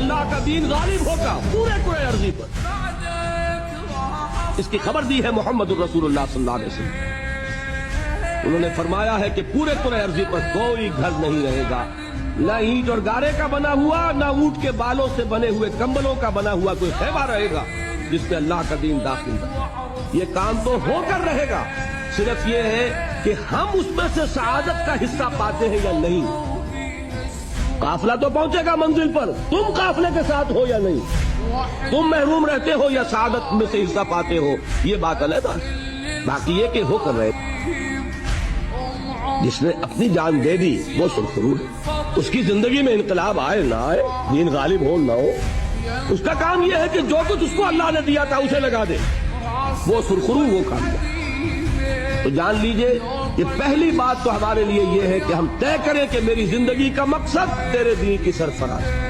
اللہ کا دین غالب ہوگا پورے کرۂ ارضی پر۔ اس کی خبر دی ہے محمد الرسول اللہ صلی اللہ علیہ وسلم۔ انہوں نے فرمایا ہے کہ پورے کرۂ ارضی پر کوئی گھر نہیں رہے گا، نہ اینٹ اور گارے کا بنا ہوا، نہ اونٹ کے بالوں سے بنے ہوئے کمبلوں کا بنا ہوا کوئی خیمہ رہے گا جس پہ اللہ کا دین داخل ہے۔ یہ کام تو ہو کر رہے گا، صرف یہ ہے کہ ہم اس میں سے سعادت کا حصہ پاتے ہیں یا نہیں۔ قافلہ تو پہنچے گا منزل پر، تم قافلے کے ساتھ ہو یا نہیں، تم محروم رہتے ہو یا سعادت میں سے حصہ پاتے ہو، یہ بات علیحدہ ہے۔ باقی یہ کہ ہو کر رہے، جس نے اپنی جان دے دی وہ سرخرو ہے، اس کی زندگی میں انقلاب آئے نہ آئے، دین غالب ہو نہ ہو، اس کا کام یہ ہے کہ جو کچھ اس کو اللہ نے دیا تھا اسے لگا دے، وہ سرخرو وہ کام ہے۔ تو جان لیجئے یہ پہلی بات تو ہمارے لیے یہ ہے کہ ہم طے کریں کہ میری زندگی کا مقصد تیرے دین کی سرفراز ہے۔